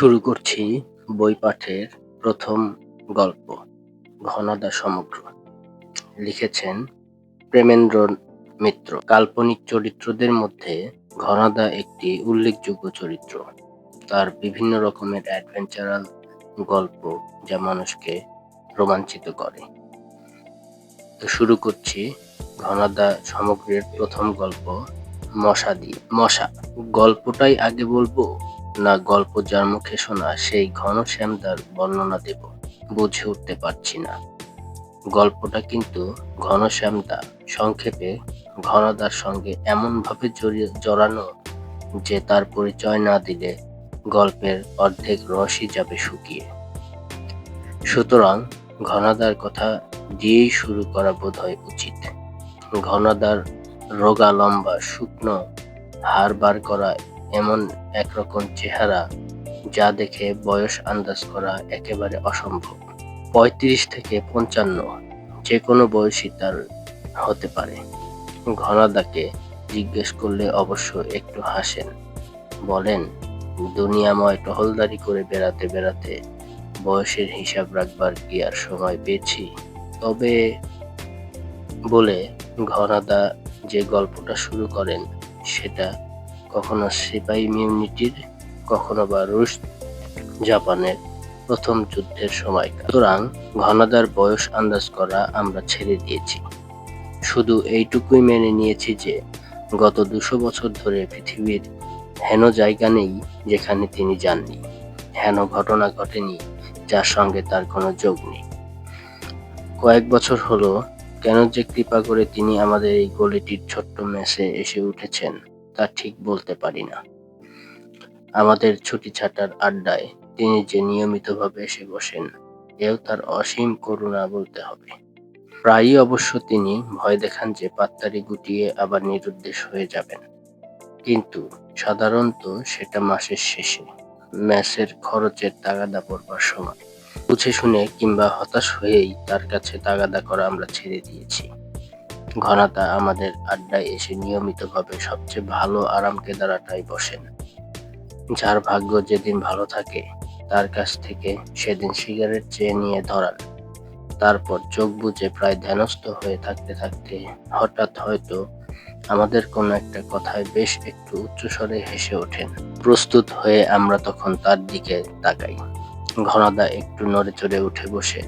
শুরু করছি বই পাঠের প্রথম গল্প ঘনাদা সমগ্র। লিখেছেন প্রেমেন্দ্র মিত্র। কাল্পনিক চরিত্রদের মধ্যে ঘনাদা একটি উল্লেখযোগ্য চরিত্র। তার বিভিন্ন রকমের অ্যাডভেঞ্চারাল গল্প যা মানুষকে রোমাঞ্চিত করে। তো শুরু করছি ঘনাদা সমগ্রের প্রথম গল্প মশা দিয়ে। মশা গল্পটাই আগে বলবো না গল্প যার মুখে শোনা সেই ঘন শ্যামদার বর্ণনা দেব? বুঝে উঠতে পারছি না। গল্পটা কিন্তু ঘনশ্যামদা সংক্ষেপে ঘনদার সঙ্গে এমনভাবে জড়ানো যে তার পরিচয় না দিলে গল্পের অর্ধেক রসই যাবে শুকিয়ে। সুতরাং ঘনাদার কথা দিয়েই শুরু করা বোধহয় উচিত। ঘনাদার রোগা লম্বা শুকনো হাড় বার করা এমন একরকম চেহারা যা দেখে বয়স আন্দাজ করা একেবারে অসম্ভব। ৩৫ থেকে ৫৫ যে কোনো বয়সী তার হতে পারে। ঘনাদাকে জিজ্ঞেস করলে অবশ্য একটু হাসেন, বলেন দুনিয়াময় টহলদারি করে বেড়াতে বেড়াতে বয়সের হিসাব রাখবার কি আর সময় পেয়েছি। তবে বলে ঘনাদা যে গল্পটা শুরু করেন সেটা কখনো সিপাহী মিউনিটির, কখনো বা রুশ জাপানের প্রথম যুদ্ধের সময়কার। সুতরাং ঘনাদার বয়স আন্দাজ করা আমরা ছেড়ে দিয়েছি। শুধু এইটুকুই মেনে নিয়েছি যে গত ২০০ বছর ধরে পৃথিবীর হেন জায়গা নেই যেখানে তিনি যাননি, হেন ঘটনা ঘটেনি যার সঙ্গে তার কোনো যোগ নেই। কয়েক বছর হলো কেন যে কৃপা করে তিনি আমাদের এই গলিটির ছোট্ট মেসে এসে উঠেছেন তা ঠিক বলতে পারি না। আমাদের ছুটি ছাটার আড্ডায় তিনি যে নিয়মিতভাবে এসে বসেন এও তার অসীম করুণা বলতে হবে। প্রায়ই অবশ্য তিনি ভয় দেখান যে পাত্তারি গুটিয়ে আবার নিরুদ্দেশ হয়ে যাবেন, কিন্তু সাধারণত সেটা মাসের শেষে মেসের খরচের তাগাদা পড়বার সময়। বুঝে শুনে কিংবা হতাশ হয়েই তার কাছে তাগাদা করা আমরা ছেড়ে দিয়েছি। ঘনাদা আমাদের আড্ডায় এসে নিয়মিতভাবে সবচেয়ে ভালো আরাম কেদারাটায় বসেন। যার ভাগ্য যেদিন ভালো থাকে তার কাছ থেকে সেদিন সিগারেট চেয়ে নিয়ে ধরান। তারপর চোখ বুজে প্রায় ধ্যানস্থ হয়ে থাকতে থাকতে হঠাৎ হয়তো আমাদের কোনো একটা কথায় বেশ একটু উচ্চস্বরে হেসে ওঠেন। প্রস্তুত হয়ে আমরা তখন তার দিকে তাকাই। ঘনাদা একটু নড়ে চড়ে উঠে বসে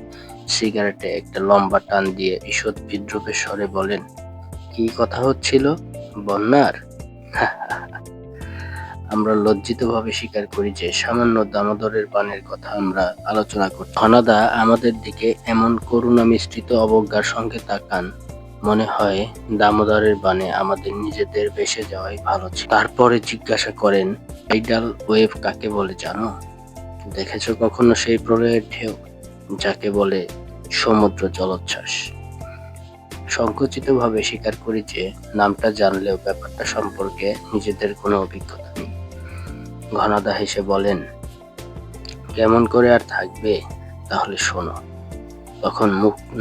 সিগারেটে একটা লম্বা টান দিয়ে ঈষৎ বিদ্রূপের স্বরে বলেন, কি কথা হচ্ছিল? বন্যার? আমরা লজ্জিতভাবে স্বীকার করি যে সামান্য দামোদরের বানের কথা আমরা আলোচনা করছি। ঘনাদা আমাদের দিকে এমন করুণা মিশ্রিত অবজ্ঞার সঙ্গে তাকান, মনে হয় দামোদরের বানে আমাদের নিজেদের ভেসে যাওয়াই ভালো ছিল। তারপরে জিজ্ঞাসা করেন, টাইডাল ওয়েভ কাকে বলে জানো? দেখেছো কখনো সেই প্রলয়ের ঢেউ যাকে বলে সমুদ্র জলোচ্ছ্বাস? সংকুচিতভাবে স্বীকার করি যে নামটা জানলেও ব্যাপারটা সম্পর্কে নিজেদের কোনো অভিজ্ঞতা নেই। ঘনাদা হেসে বলেন, কেমন করে আর থাকবে? তাহলে শোনো। তখন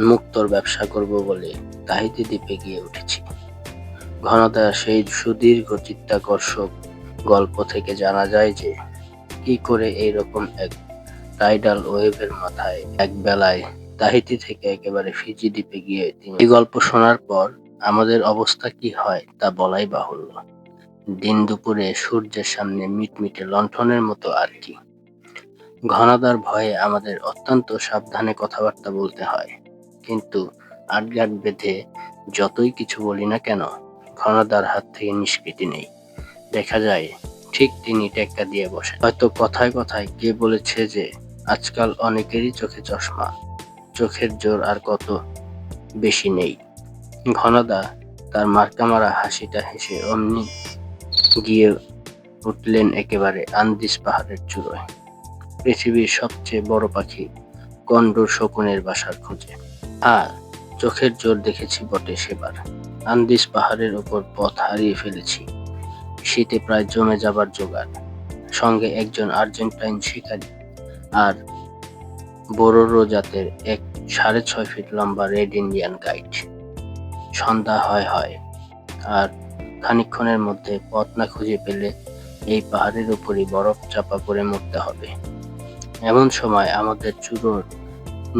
মুক্তোর ব্যবসা করব বলে তাহিতি দ্বীপে গিয়ে উঠেছি। ঘনাদা সেই সুদীর্ঘ চিত্তাকর্ষক গল্প থেকে জানা যায় যে কি করে এইরকম এক টাইডাল ওয়েভের মাথায় এক বেলায় তাহিতি থেকে একেবারে ফিজি দ্বীপে গিয়ে তিনি। এই গল্প শোনার পর আমাদের অবস্থা কি হয় তা বলাই বাহুল্য। দিন দুপুরে সূর্যের সামনে মিটমিটে লণ্ঠনের মতো আর কি। ঘনাদার ভয়ে আমাদের অত্যন্ত সাবধানে কথাবার্তা বলতে হয়, কিন্তু আটঘাট বেঁধে যতই কিছু বলি না কেন ঘনাদার হাত থেকে নিষ্কৃতি নেই। দেখা যায় ঠিক তিনি টেক্কা দিয়ে বসেন। হয়তো কথায় কথায় কে বলেছে যে আজকাল অনেকেরই চোখে চশমা, চোখের জোর আর কত বেশি নেই। ঘনাদা তার মার্কামারা হাসিটা হেসে অমনি গিয়ে উঠলেন একেবারে আন্দিজ পাহাড়ের চূড়োয়, পৃথিবীর সবচেয়ে বড় পাখি কন্ডর শকুনের বাসার খোঁজে। আর চোখের জোর দেখেছি বটে সেবার। আন্দিজ পাহাড়ের উপর পথ হারিয়ে ফেলেছি, শীতে প্রায় জমে যাবার জোগাড়। সঙ্গে একজন আর্জেন্টাইন শিকারী আর বোরোরো জাতের এক ৬.৫ ফিট লম্বা রেড ইন্ডিয়ান গাইড। সন্ধ্যা হয় আর খানিকক্ষণের মধ্যে পথ না খুঁজে পেলে এই পাহাড়ের উপরই বরফ চাপা পড়ে মরতে হবে। এমন সময় আমাদের চূড়োর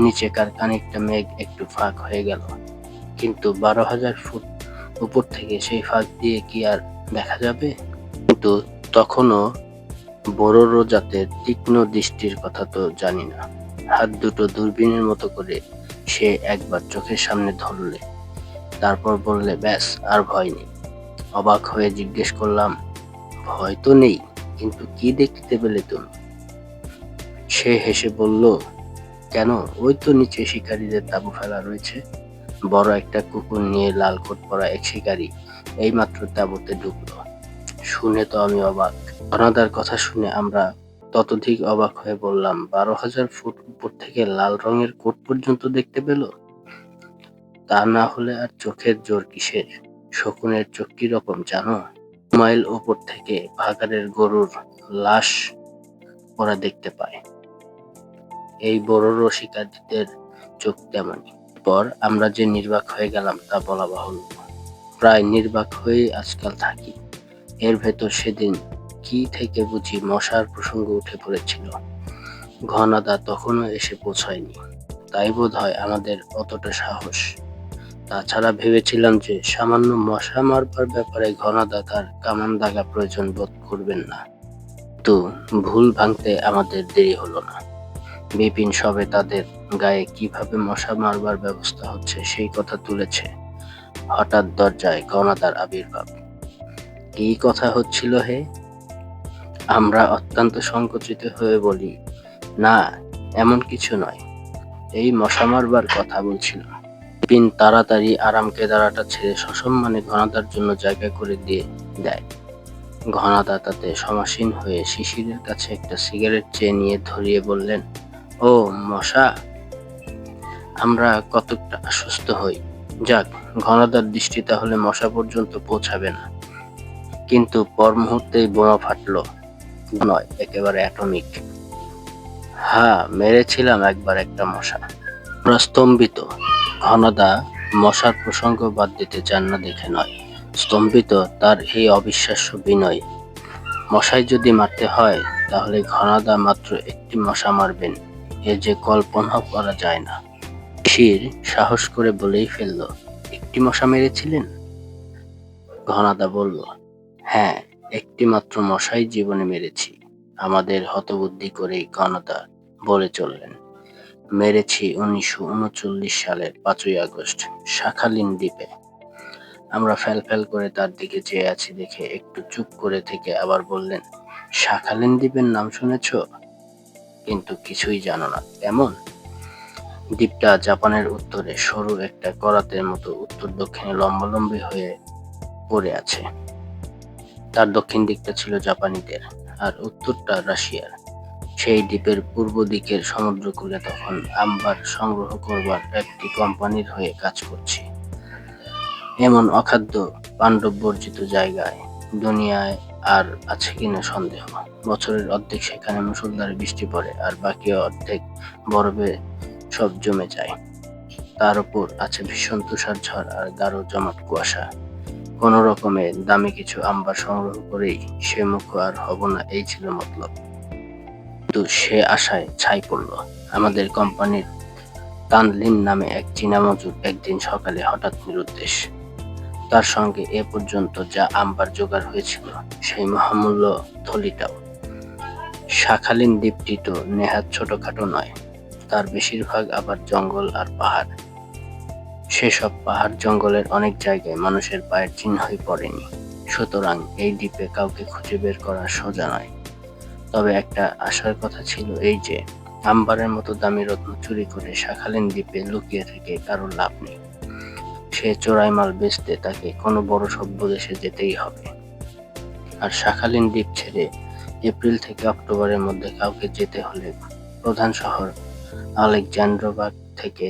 নিচেকার খানিকটা মেঘ একটু ফাঁক হয়ে গেল, কিন্তু 12,000 ফুট উপর থেকে সেই ফাঁক দিয়ে কি আর দেখা যাবে? কিন্তু তখনও বোরোরো জাতের তীক্ষ্ণ দৃষ্টির কথা তো জানি না। হাত দুটো দূরবীনের মতো করে সে একবার চোখের সামনে ধরলে, তারপর বললে, ব্যাস, আর ভয় নেই। অবাক হয়ে জিজ্ঞেস করলাম, ভয় তো নেই, কিন্তু কি দেখতে পেলে তুমি? সে হেসে বলল, কেন, ওই তো নিচে শিকারীদের তাঁবু ফেলা রয়েছে। বড় একটা কুকুর নিয়ে লাল কোট পরা এক শিকারী এইমাত্র তাঁবুতে ঢুকলো। শুনে তো আমি অবাক। ঘনাদার কথা শুনে আমরা ততোধিক অবাক হয়ে বললাম, 12,000 ফুট উপর থেকে লাল রঙের কোট পর্যন্ত দেখতে পেল? তা না হলে আর চোখের জোর কিসের? শকুনের চোখ কি রকম জানো? মাইল উপর থেকে ভাগাড়ের গরুর লাশ ওরা দেখতে পায়। এই বোরোরো শিকারীদের চোখ তেমনি। পর আমরা যে নির্বাক হয়ে গেলাম তা বলা বাহুল্য। প্রায় নির্বাক হয়েই আজকাল থাকি। এর ভেতর সেদিন কি থেকে বুঝি মশার প্রসঙ্গ উঠে পড়েছিল। ঘনাদা তখনও এসে পৌঁছায়নি, তাই বোধ হয় আমাদের অতটা সাহস। তাছাড়া ভেবেছিলাম যে সামান্য মশা মারবার ব্যাপারে ঘনাদা তার কামান দাগা প্রয়োজন বোধ করবেন না। কিন্তু ভুল ভাঙতে আমাদের দেরি হলো না। বিপিন সবে তাদের গায়ে কিভাবে মশা মারবার ব্যবস্থা হচ্ছে সেই কথা তুলেছে, হঠাৎ দরজায় ঘনাদার আবির্ভাব। কি কথা হচ্ছিল হে? আমরা অত্যন্ত সংকুচিত হয়ে বলি, না, এমন কিছু নয়, এই মশা মারবার কথা বলছিলাম। বিপিন তাড়াতাড়ি আরাম কেদারাটা ছেড়ে সসম্মানে ঘনাদার জন্য জায়গা করে দিয়ে দেয়। ঘনাদা তাতে সমাসীন হয়ে শিশিরের কাছে একটা সিগারেট চেয়ে নিয়ে ধরিয়ে বললেন, ও মশা। আমরা কতকটা আশ্বস্ত হই। যাক, ঘনাদার দৃষ্টি তাহলে মশা পর্যন্ত পৌঁছাবে না। কিন্তু পর মুহূর্তেই বোমা ফাটল। নয়, একেবারে অ্যাটমিক। হ্যাঁ, মেরেছিলাম একবার একটা মশা। আমরা স্তম্ভিত। ঘনাদা মশার প্রসঙ্গ বাদ দিতে চান না দেখে নয়, স্তম্ভিত তার এই অবিশ্বাস্য বিনয়। মশাই যদি মারতে হয় তাহলে ঘনাদা মাত্র একটি মশা মারবেন, এ যে কল্পনাও করা যায় না। শিশির সাহস করে বলেই ফেলল, একটি মশা মেরেছিলেন? ঘনাদা বলল, হ্যাঁ, একটি মাত্র মশাই জীবনে মেরেছি। আমাদের হতবুদ্ধি করেই ঘনাদা বলে চললেন, মেরেছি 1939 সালের 5ই আগস্ট শাখালিন দ্বীপে। আমরা ফ্যাল করে তার দিকে চেয়ে আছি দেখে একটু চুপ করে থেকে আবার বললেন, শাখালিন দ্বীপের নাম শুনেছ? কিন্তু কিছুই জানো না, কেমন? দ্বীপটা জাপানের উত্তরে সরু একটা করাতের মতো উত্তর দক্ষিণে লম্বালম্বি হয়ে পড়ে আছে। তার দক্ষিণ দিকটা ছিল জাপানিদের আর উত্তরটা রাশিয়ার। সেই দ্বীপের পূর্ব দিকের সমুদ্রকূলে তখন আম্বার সংগ্রহ করবার একটি কোম্পানির হয়ে কাজ করছি। এমন অখাদ্য পাণ্ডব বর্জিত জায়গায় দুনিয়ায় আর আছে কিনা সন্দেহ। বছরের অর্ধেক সেখানে মুষলধারে বৃষ্টি পড়ে, আর বাকি অর্ধেক বরফে সব জমে যায়। তার উপর আছে ভীষণ তুষার ঝড় আর গাঢ় জমাট কুয়াশা। কোনো রকমে দামি কিছু আম্বার সংগ্রহ করেই সে মুখ আর হব না, এই ছিল মতলব। কিন্তু সে আশায় ছাই পড়ল। আমাদের কোম্পানির তানলিন নামে এক চীনা মজুর একদিন সকালে হঠাৎ নিরুদ্দেশ। তার সঙ্গে এ পর্যন্ত যা আম্বার জোগাড় হয়েছিল সেই মহামূল্য থলিটাও। শাখালিন দ্বীপটি তো নেহাত ছোটখাটো নয়, তার বেশিরভাগ আবার জঙ্গল আর পাহাড়। সেসব পাহাড় জঙ্গলের অনেক জায়গায় মানুষের পায়ের চিহ্নই পড়েনি। সুতরাং এই দ্বীপে কাউকে খুঁজে বের করা সোজা নয়। তবে একটা আশার কথা ছিল এই যে, আম্বারের মতো দামি রত্ন চুরি করে শাখালিন দ্বীপে লুকিয়ে থেকে কারোর লাভ নেই। সে চোরাই মাল বেচতে তাকে কোনো বড় সভ্য দেশে যেতেই হবে। আর শাখালিন দ্বীপ ছেড়ে এপ্রিল থেকে অক্টোবরের মধ্যে কাউকে যেতে হলে প্রধান শহর আলেকজান্দ্রোভাগ থেকে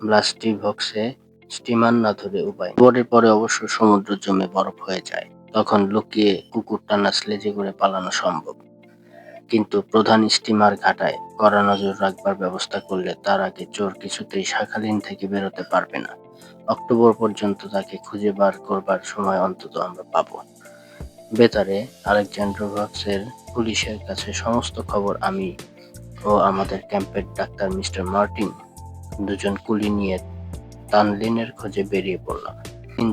ব্লাস্টিভক্সে স্টিমার না ধরে উপায় নেই। অক্টোবরের পরে অবশ্য সমুদ্র জমে বরফ হয়ে যায়, তখন লুকিয়ে কুকুর টানা স্লেজে করে পালানো সম্ভব। কিন্তু প্রধান স্টিমার ঘাটায় কড়া নজর রাখবার ব্যবস্থা করলে তার আগে চোর কিছুতেই শাখালিন থেকে বেরোতে পারবে না। অক্টোবর পর্যন্ত তাকে খুঁজে বার করবার সময় অন্তত আমরা পাবো। বেতারে আলেকজান্দ্রোভস্কের পুলিশের কাছে সমস্ত খবর আমি ও আমাদের ক্যাম্পের ডাক্তার মিস্টার মার্টিন দুজন কুলি নিয়ে তানলিনের খোঁজে বেরিয়ে পড়লাম।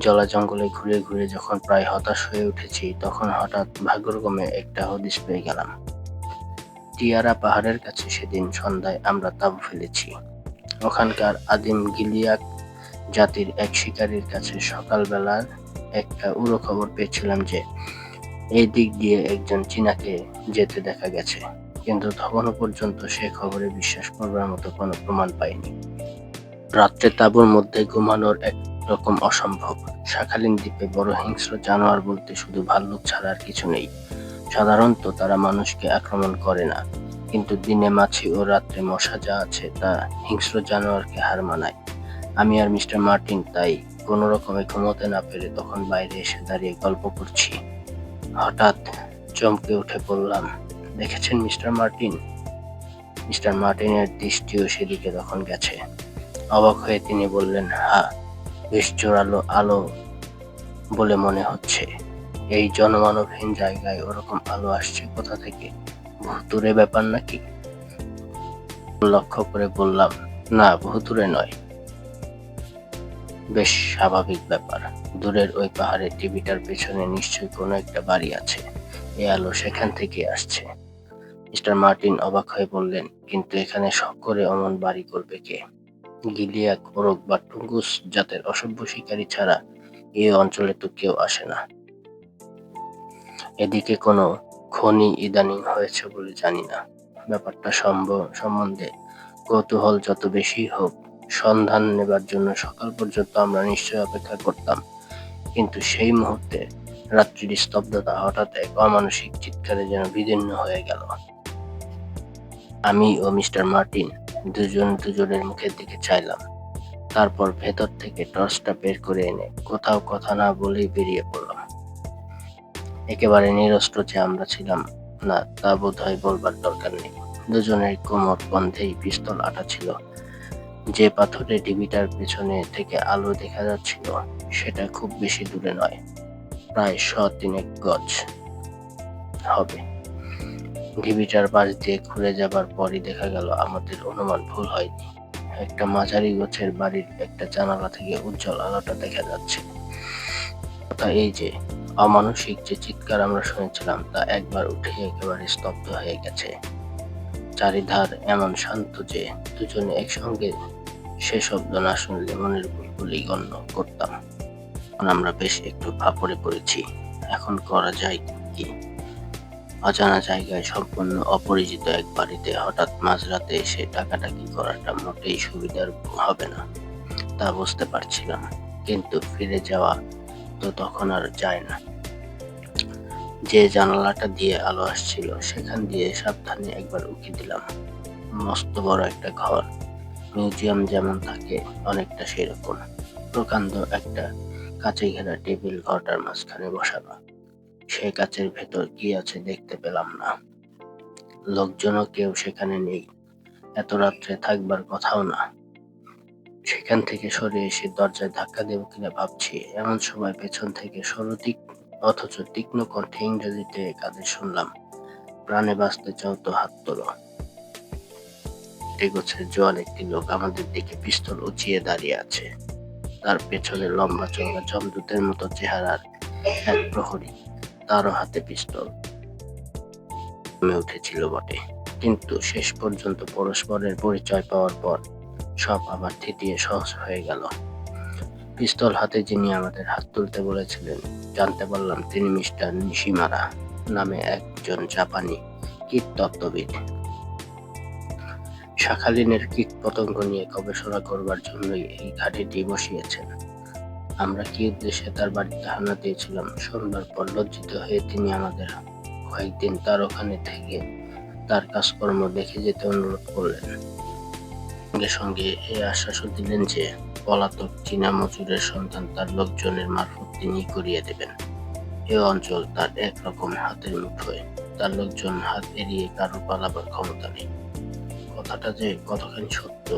জলা জঙ্গলে ঘুরে ঘুরে যখন প্রায় হতাশ হয়ে উঠেছি, তখন হঠাৎ ভাগ্যক্রমে একটা হদিশ পেয়ে গেলাম। টিয়ারা পাহাড়ের কাছে সেদিন সন্ধ্যায় আমরা তাঁবু ফেলেছি। ওখানকার আদিম গিলিয়াক জাতির এক শিকারীর কাছে সকালবেলার একটা উড়ো খবর পেয়েছিলাম যে এই দিক দিয়ে একজন চীনাকে যেতে দেখা গেছে, কিন্তু তখনও পর্যন্ত সে খবরে বিশ্বাস করবার মতো কোনো প্রমাণ পাইনি। রাত্রে তাঁবুর মধ্যে ঘুমানোর এক রকম অসম্ভব। শাখালিন দ্বীপে বড় হিংস্র জানোয়ার বলতে শুধু ভাল্লুক ছাড়া আর কিছু নেই। সাধারণত তারা মানুষকে আক্রমণ করে না, কিন্তু দিনে মাছি ও রাত্রে মশা যা আছে তা হিংস্র জানোয়ারকে হার মানায়। আমি আর মিস্টার মার্টিন তাই কোনো রকমে ঘুমোতে না পেরে তখন বাইরে এসে দাঁড়িয়ে গল্প করছি। হঠাৎ চমকে উঠে বললাম, দেখেছেন মিস্টার মার্টিন? মিস্টার মার্টিনের দৃষ্টিও সেদিকে তখন গেছে। অবাক হয়ে তিনি বললেন, হ্যাঁ, বেশ জোরালো আলো বলে মনে হচ্ছে। এই জনমানবহীন জায়গায় ওরকম আলো আসছে কোথা থেকে? ভুতুড়ে ব্যাপার নাকি? লক্ষ্য করে বললাম, না, ভুতুড়ে নয়, বেশ স্বাভাবিক ব্যাপার। দূরের ওই পাহাড়ের টিভিটার পেছনে নিশ্চয়ই কোনো একটা বাড়ি আছে, এই আলো সেখান থেকে আসছে। মিস্টার মার্টিন অবাক হয়ে বললেন, কিন্তু এখানে শখ করে অমন বাড়ি করবে কে? গিলিয়াক, ওরক বা টুঙ্গুস জাতের অসভ্য শিকারী ছাড়া এই অঞ্চলে তো কেউ আসে না। এদিকে কোনো খনি ইদানিং হয়েছে বলে জানি না। ব্যাপারটা সম্বন্ধে কৌতূহল যত বেশি হোক, সন্ধান নেবার জন্য সকাল পর্যন্ত আমরা নিশ্চয় অপেক্ষা করতাম, কিন্তু সেই মুহূর্তে রাত্রির স্তব্ধতা হঠাৎ এক অমানুষিক চিৎকারে যেন বিদীর্ণ হয়ে গেল। আমি ও মিস্টার মার্টিন দুজন দুজনের মুখের দিকে চাইলাম, তারপর ভেতর থেকে টর্চটা বের করে এনে কোথাও কথা না বলেই বেরিয়ে পড়লাম। একেবারে নিরস্ত্র যে আমরা ছিলাম না তা বোধহয় বলবার দরকার নেই। দুজনের কোমর বন্ধেই পিস্তল আটা ছিল। যে পাথরের ঢিবিটার পেছনে থেকে আলো দেখা যাচ্ছিল সেটা খুব বেশি দূরে নয়, প্রায় 100 গজ হবে। ঢিবিটার পাশ দিয়ে ঘুরে যাবার পরই দেখা গেল আমাদের অনুমান ভুল হয়নি। একটা মাঝারি গোছের বাড়ির একটা জানালা থেকে উজ্জ্বল আলোটা দেখা যাচ্ছে। কথা এই যে অমানুষিক যে চিৎকার আমরা শুনেছিলাম তা একবার উঠে একেবারে স্তব্ধ হয়ে গেছে। চারিধার এমন শান্ত যে দুজনে একসঙ্গে সে শব্দ না শুনলে মনের ভুল বলেই গণ্য করতাম। আমরা বেশ একটু ফাঁপড়ে পড়েছি। এখন করা যায় কি? অজানা জায়গায় সম্পূর্ণ অপরিচিত এক বাড়িতে হঠাৎ মাঝরাতে এসে ডাকাডাকি করাটা মোটেই সুবিধার হবে না, তা বুঝতে পারছিলাম, কিন্তু ফিরে যাওয়া তো তখন আর যায় না। যে জানালাটা দিয়ে আলো আসছিল সেখান দিয়ে সাবধানে একবার উঁকি দিলাম। মস্ত বড় একটা ঘর, মিউজিয়াম যেমন থাকে অনেকটা সেরকম। প্রকাণ্ড একটা কাঁচে ঘেরা টেবিল ঘরটার মাঝখানে বসানো। সে কাচের ভেতর কি আছে দেখতে পেলাম না। লোকজনও কেউ সেখানে নেই, এত রাত্রে থাকবার কথাও না। সেখান থেকে সরে এসে দরজায় ধাক্কা দেব কিনা ভাবছি, এমন সময় পেছন থেকে সরতিক অথচ তীক্ষ্ণ কণ্ঠে ইংরেজিতে কাঁদে শুনলাম, প্রাণে বাঁচতে চাও তো হাত তোলো। গোছের জোয়ান একটি লোক আমাদের দিকে পিস্তল উঁচিয়ে দাঁড়িয়ে আছে। তার পেছনে লম্বা চওড়া যমদূতের মতো চেহারার এক প্রহরী, তারও হাতে পিস্তল। উঠেছিল বটে, কিন্তু শেষ পর্যন্ত পরস্পরের পরিচয় পাওয়ার পর সব আবার থিতিয়ে সহজ হয়ে গেল। পিস্তল হাতে যিনি আমাদের হাত তুলতে বলেছিলেন জানতে পারলাম তিনি মিস্টার নিশিমারা নামে একজন জাপানি কীটতত্ত্ববিদ। শাখালিনের কীট পতঙ্গ নিয়ে গবেষণা করবার জন্যই এই ঘাঁটিটি বসিয়েছেন। আমরা কি উদ্দেশ্যে তার বাড়িতে হানা দিয়েছিলাম সন্ধ্যার পর লজ্জিত হয়ে তিনি আমাদের কয়েকদিন তার ওখানে থেকে তার কাজকর্ম দেখে যেতে অনুরোধ করলেন। সঙ্গে সঙ্গে এই আশ্বাসও দিলেন যে পলাতক চীনা মজুরের সন্ধান তার লোকজনের মারফত তিনি করিয়ে দেবেন। এ অঞ্চল তার একরকম হাতের মুঠোয়, তার লোকজন হাত এড়িয়ে কারো পালাবার ক্ষমতা নেই। কথাটা যে কতখানি সত্য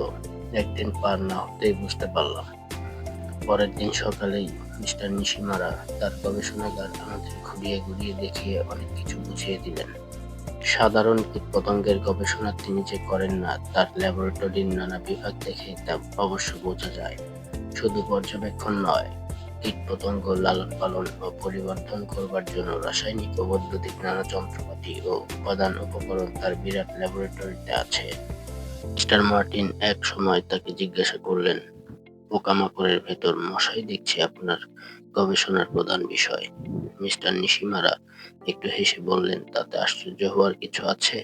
একদিন পার না হতেই বুঝতে পারলাম। পরের দিন সকালেই মিস্টার নিশিমারা তার গবেষণাগার আমাদের ঘুরিয়ে ঘুরিয়ে দেখিয়ে অনেক কিছু বুঝিয়ে দিলেন। সাধারণ কীটপতঙ্গের গবেষণা তিনি যে করেন না তার ল্যাবরেটরির নানা বিভাগ দেখে তা অবশ্য বোঝা যায়। শুধু পর্যবেক্ষণ নয়, কীটপতঙ্গ লালন পালন ও পরিবর্ধন করবার জন্য রাসায়নিক ও বৈদ্যুতিক নানা যন্ত্রপাতি ও উপাদান উপকরণ তার বিরাট ল্যাবরেটরিতে আছে। মিস্টার মার্টিন এক সময় তাকে জিজ্ঞাসা করলেন, পোকামাকড়ের ভেতর মশাই দেখছি আপনার গবেষণার প্রধান বিষয়। মিস্টার নিশিমারা একটু হেসে বললেন, তাতে আশ্চর্য হওয়ার কিছু আছে?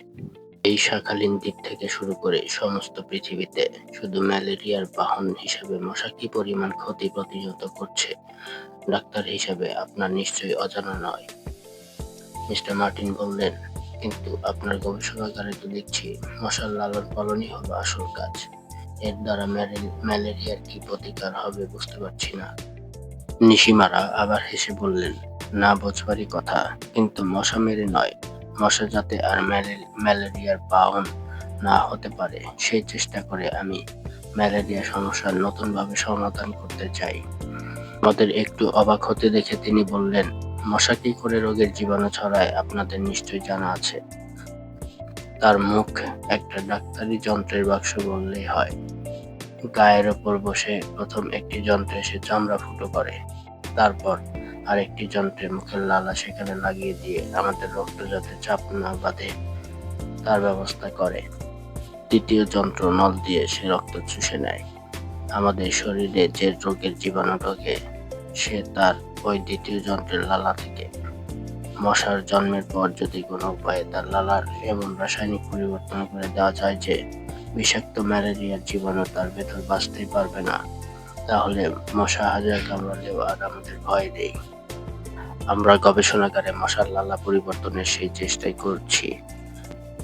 এই শাখালিন দ্বীপ থেকে শুরু করে সমস্ত পৃথিবীতে শুধু ম্যালেরিয়ার বাহন হিসেবে মশা কি পরিমাণ ক্ষতি প্রতিহত করছে ডাক্তার হিসেবে আপনার নিশ্চয়ই অজানা নয়। মিস্টার মার্টিন বললেন, কিন্তু আপনার গবেষণাগারে তো দেখছি মশার লালন পালনই হলো আসল কাজ। এর দ্বারা ম্যালেরিয়ার কি প্রতিকার হবে বুঝতে পারছি না। নিশিমারা আবার হেসে বললেন, না বোঝবারই কথা, কিন্তু মশা মেরে নয়, মশা যাতে আর ম্যালেরিয়ার বাহন না হতে পারে সেই চেষ্টা করে আমি ম্যালেরিয়া সমস্যার নতুনভাবে সমাধান করতে চাই। আমাদের একটু অবাক হতে দেখে তিনি বললেন, মশা কি করে রোগের জীবাণু ছড়ায় আপনাদের নিশ্চয়ই জানা আছে। তার মুখ একটা ডাক্তারি যন্ত্রের বাক্স বললেই হয়। গায়ের ওপর বসে প্রথম একটি যন্ত্রে সে চামড়া ফুটো করে, তারপর আরেকটি যন্ত্রে মুখের লালা সেখানে লাগিয়ে দিয়ে আমাদের রক্ত যাতে চাপ না বাঁধে তার ব্যবস্থা করে। তৃতীয় যন্ত্র নল দিয়ে সে রক্ত চুষে নেয়। আমাদের শরীরে যে রোগের জীবাণু ঢোকে সে তার ওই দ্বিতীয় যন্ত্রের লালা থেকে। মশার জন্মের পর যদি কোনো উপায়ে তার লালার এমন রাসায়নিক পরিবর্তন করে দেওয়া যায় যে বিষাক্ত ম্যালেরিয়ার জীবাণু তার ভেতর বাঁচতেই পারবে না, তাহলে মশা হাজার কামড়ালেও আর আমাদের ভয় নেই। আমরা গবেষণাগারে মশার লালা পরিবর্তনের সেই চেষ্টাই করছি।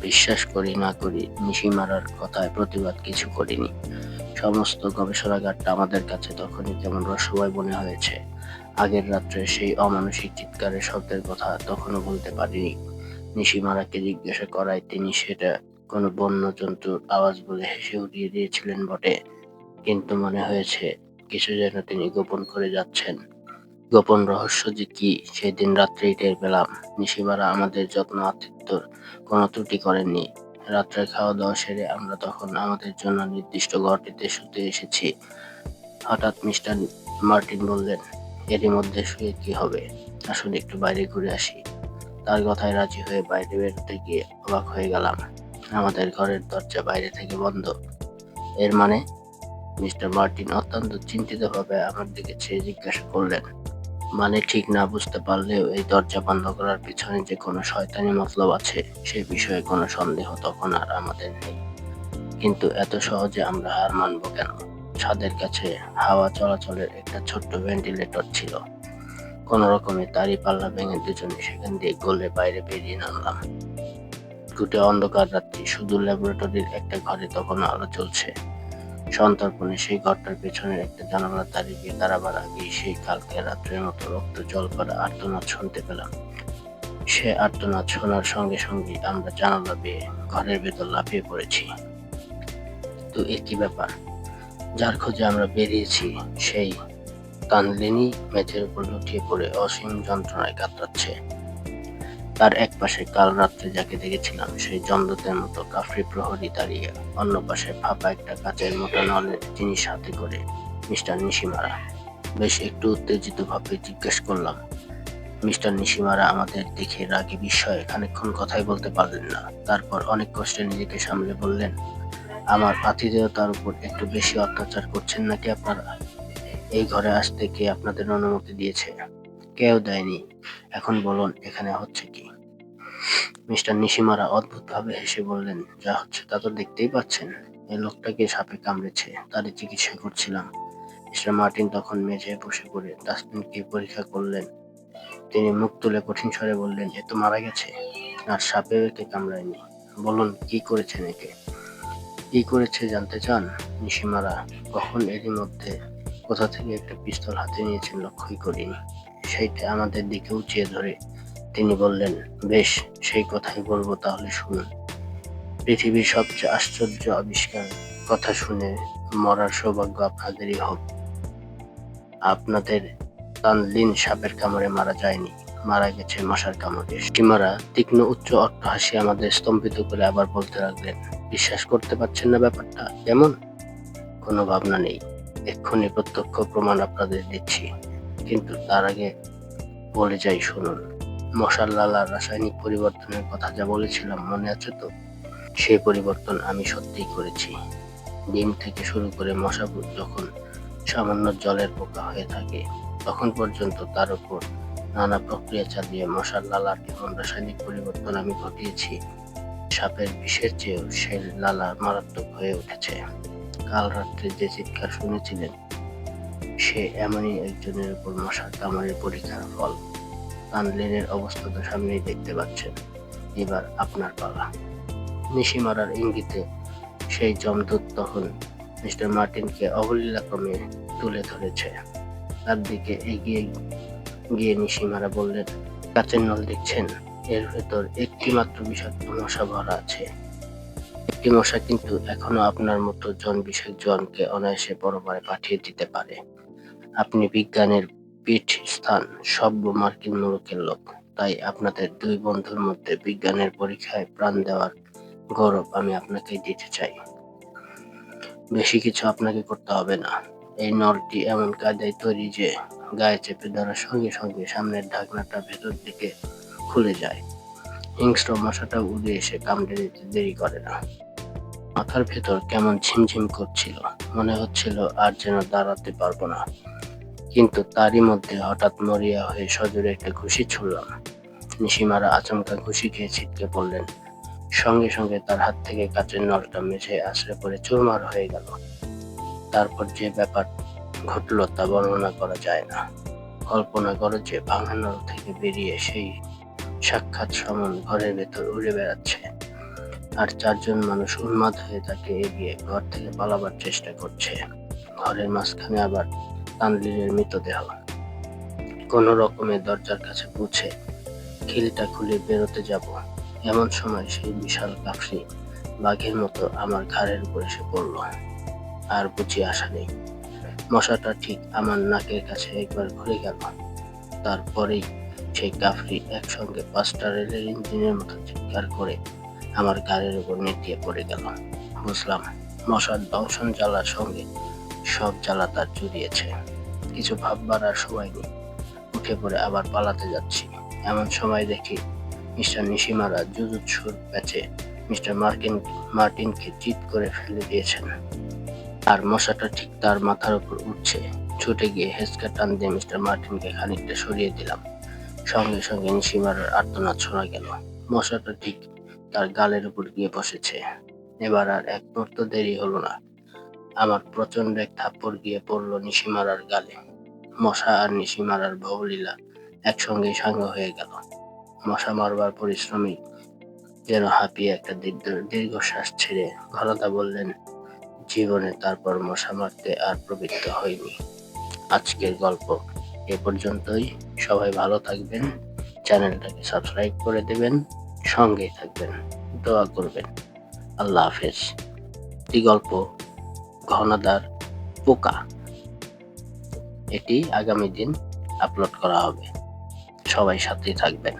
বিশ্বাস করি না করি নিশিমারার কথায় প্রতিবাদ কিছু করিনি। সমস্ত গবেষণাগারটা আমাদের কাছে তখনই কেমন রহস্যময় মনে হয়েছে। আগের রাত্রে সেই অমানুষিক চিৎকারের শব্দের কথা তখনও বলতে পারিনি। নিশিমারাকে জিজ্ঞাসা করায় তিনি সেটা কোনো বন্য জন্তুর আওয়াজ বলে হেসে উড়িয়ে দিয়েছিলেন বটে, কিন্তু মনে হয়েছে কিছু যেন তিনি গোপন করে যাচ্ছেন। গোপন রহস্য যে কি সেদিন রাত্রেই টের পেলাম। নিশিমারা আমাদের যত্ন আতিথ্যর কোনো ত্রুটি করেননি। রাত্রে খাওয়া দাওয়া সেরে আমরা তখন আমাদের জন্য নির্দিষ্ট ঘরটিতে শুতে এসেছি। হঠাৎ মিস্টার মার্টিন বললেন, এরই মধ্যে শুয়ে কি হবে, আসলে একটু বাইরে ঘুরে আসি। তার কথায় রাজি হয়ে বাইরে বেরোতে গিয়ে অবাক হয়ে গেলাম, আমাদের ঘরের দরজা বাইরে থেকে বন্ধ। এর মানে? মিস্টার মার্টিন অত্যন্ত চিন্তিতভাবে আমার দিকে চেয়ে জিজ্ঞাসা করলেন। মানে ঠিক না বুঝতে পারলেও এই দরজা বন্ধ করার পিছনে যে কোনো শয়তানি মতলব আছে সে বিষয়ে কোনো সন্দেহ তখন আর আমাদের নেই। কিন্তু এত সহজে আমরা হার মানব কেন? ছাদের কাছে হাওয়া চলাচলের একটা ছোট্ট ভেন্টিলেটর ছিল। কোনো রকমে তারই পাল্লা ভেঙে দুজনে সেখান দিয়ে গলে বাইরে বেরিয়ে নামলাম। ঘুটে অন্ধকার রাত্রি, শুধু ল্যাবরেটরির একটা ঘরে তখনও আলো জ্বলছে। সন্তর্পণে সেই ঘরটার পেছনের একটা জানালার ধারে গিয়ে দাঁড়াবার আগেই সেই কালকে রাত্রের মতো রক্ত জল করা আর্তনাদ শুনতে পেলাম। সে আর্তনাদ শোনার সঙ্গে সঙ্গে আমরা জানালা বেয়ে ঘরের ভেতর লাফিয়ে পড়েছি। তো এ কি ব্যাপার? যার খোঁজে আমরা বেরিয়েছি সেই কানলিনী মেঝের উপর লুটিয়ে পড়ে অসীম যন্ত্রণায় কাতরাচ্ছে। তার এক পাশে কাল রাত্রে যাকে দেখেছিলাম সেই জমদূতের মতো কাফরি প্রহরী দাঁড়িয়ে, অন্য পাশে ফাঁপা একটা কাচের মোটা নলের জিনিস হাতে করে মিস্টার নিশিমারা। বেশ একটু উত্তেজিত ভাবে জিজ্ঞেস করলাম। মিস্টার নিশিমারা আমাদের দেখে রাগে বিস্ময়ে খানিকক্ষণ কথাই বলতে পারলেন না। তারপর অনেক কষ্টে নিজেকে সামলে বললেন, আমার আতিথেয়তার উপর একটু বেশি অত্যাচার করছেন নাকি আপনারা? এই ঘরে আসতে কে আপনাদের অনুমতি দিয়েছে? কেউ দেয়নি। এখন বলুন এখানে হচ্ছে কি? মিস্টার নিশিমারা অদ্ভুতভাবে হেসে বললেন, যা হচ্ছে তা তো দেখতেই পাচ্ছেন। এই লোকটাকে সাপে কামড়েছে, তারই চিকিৎসা করছিলাম। মিস্টার মার্টিন তখন মেঝেয় বসে পড়ে ডাস্টবিনকে পরীক্ষা করলেন। তিনি মুখ তুলে কঠিন স্বরে বললেন, এ তো মারা গেছে, আর সাপেও একে কামড়ায়নি। বলুন কি করেছেন একে? কি করেছে জানতে চান? নিশিমারা কখন এরই মধ্যে কোথা থেকে একটা পিস্তল হাতে নিয়েছেন লক্ষ্যই করিনি। সেইটা আমাদের দিকে উঁচিয়ে ধরে তিনি বললেন, বেশ, সেই কথাই বলবো তাহলে শুনুন। পৃথিবীর সবচেয়ে আশ্চর্য আবিষ্কার কথা শুনে মরার সৌভাগ্য আপনাদেরই হোক। আপনাদের তানলিন সাপের কামড়ে মারা যায়নি, মারা গেছে মশার কামড়ে। সীমারা তীক্ষ্ণ উচ্চ অট্টহাসি আমাদের স্তম্ভিত করে আবার বলতে লাগলেন, বিশ্বাস করতে পারছেন না ব্যাপারটা কেমন? কোনো ভাবনা নেই, এক্ষুনি প্রত্যক্ষ প্রমাণ আপনাদের দিচ্ছি, কিন্তু তার আগে বলে যাই শুনুন। মশার লালার রাসায়নিক পরিবর্তনের কথা যা বলেছিলাম মনে আছে তো? সেই পরিবর্তন আমি সত্যিই করেছি। ডিম থেকে শুরু করে মশা যখন সামান্য জলের পোকা হয়ে থাকে তখন পর্যন্ত তার উপর নানা প্রক্রিয়া চালিয়ে মশার লালার এমন রাসায়নিক পরিবর্তন আমি ঘটিয়েছি, সাপের বিষের চেয়েও সে লালা মারাত্মক হয়ে উঠেছে। কাল রাত্রে যে চিৎকার শুনেছিলেন সে এমনই একজনের উপর মশার কামড়ের পরীক্ষার ফল। তানলিনের অবস্থা তো সামনেই দেখতে পাচ্ছেন। এবার আপনার পালা। নিশি মারার ইঙ্গিতে সেই যমদূত তখন মিস্টার মার্টিনকে অবলীলাক্রমে তুলে ধরেছে। তার দিকে এগিয়ে গিয়ে নিশিমারা বললেন, কাচের নল দেখছেন? এর ভেতর একটি মাত্র বিষাক্ত মশা ভরা আছে। একটি মশা কিন্তু এখনো আপনার মতো বিষাক্ত জনকে অনায়াসে পরপারে পাঠিয়ে দিতে পারে। আপনি বিজ্ঞানের পীঠস্থান, সভ্য মার্কিন মুলুকের লোক, তাই আপনাদের দুই বন্ধুর মধ্যে বিজ্ঞানের পরীক্ষায় প্রাণ দেওয়ার গৌরব আমি আপনাকে দিতে চাই। বেশি কিছু আপনাকে করতে হবে না। এই নলটি এমন কায়দায় তৈরি যে গায়ে চেপে ধরার সঙ্গে সঙ্গে সামনের ঢাকনাটা ভেতর দিকে খুলে যায়। হিংস্র মশাটা উড়ে এসে কামড়ে দিতে দেরি করে না। মাথার ভেতর কেমন ঝিমঝিম করছিল, মনে হচ্ছিল আর যেন দাঁড়াতে পারবো না। কিন্তু তারই মধ্যে হঠাৎ মরিয়া হয়ে সজোরে একটা ঘুষি ছুড়লাম। নিশিমারা আচমকা ঘুষি খেয়ে ছিটকে পড়লেন। সঙ্গে সঙ্গে তার হাত থেকে কাচের নলটা মেঝে আছড়ে পড়ে চুরমার হয়ে গেল। তারপর যে ব্যাপার ঘটল তা বর্ণনা করা যায় না। কল্পনা করো যে ভাঙা নল থেকে বেরিয়ে সেই সাক্ষাৎ সমন ঘরের ভেতর উড়ে বেড়াচ্ছে, আর চারজন মানুষ উন্মাদ হয়ে তাকে এগিয়ে ঘর থেকে পালাবার চেষ্টা করছে। ঘরের মাঝখানে আবার তানলিনের মৃতদেহ। কোনো রকমে দরজার কাছে পৌঁছে খিলটা খুলে বেরোতে যাব, এমন সময় সেই বিশাল কাফরি বাঘের মতো আমার ঘাড়ের উপর এসে পড়ল। আর বুঝি আশা নেই। মশাটা ঠিক আমার নাকের কাছে একবার ঘুরে গেল। তারপরেই সেই কাফরি একসঙ্গে 5টা রেলের ইঞ্জিনের মতো চিৎকার করে আমার ঘাড়ের উপর নেতিয়ে পড়ে গেল। বুঝলাম মশার দংশন জ্বালার সঙ্গে সব জ্বালা তার জড়িয়েছে। কিছু ভাববার আর সময় নেই। উঠে পড়ে আবার পালাতে যাচ্ছি, এমন সময় দেখি মিস্টার নিশিমারা জুজুৎসুর প্যাচে মিস্টার মার্টিনকে চিৎ করে ফেলে দিয়েছেন। আর মশাটা ঠিক তার মাথার উপর উঠছে। ছুটে গিয়ে হেঁচকা টান দিয়ে মিস্টার মার্টিনকে খানিকটা সরিয়ে দিলাম। সঙ্গে সঙ্গে নিশিমারার আর্তনাদ শোনা গেল। মশাটা ঠিক তার গালের উপর গিয়ে বসেছে। এবার আর এক মুহূর্ত দেরি হলো না। আমার প্রচন্ড এক থাপ্পড় গিয়ে পড়ল নিশিমারার গালে। মশা আর নিশিমারার ভবলীলা একসঙ্গেই সাঙ্গ হয়ে গেল। মশা মারবার পরিশ্রমী যেন হাঁপিয়ে একটা দীর্ঘশ্বাস ছেড়ে ঘনদা বললেন, জীবনে তারপর মশা মারতে আর প্রবৃত্ত হয়নি। আজকের গল্প এ পর্যন্তই। সবাই ভালো থাকবেন, চ্যানেলটাকে সাবস্ক্রাইব করে দেবেন, সঙ্গেই থাকবেন, দোয়া করবেন। আল্লাহ হাফেজ। একটি গল্প ঘনাদার পোকা, এটি আগামী দিন আপলোড করা হবে। সবাই সাথেই থাকবেন।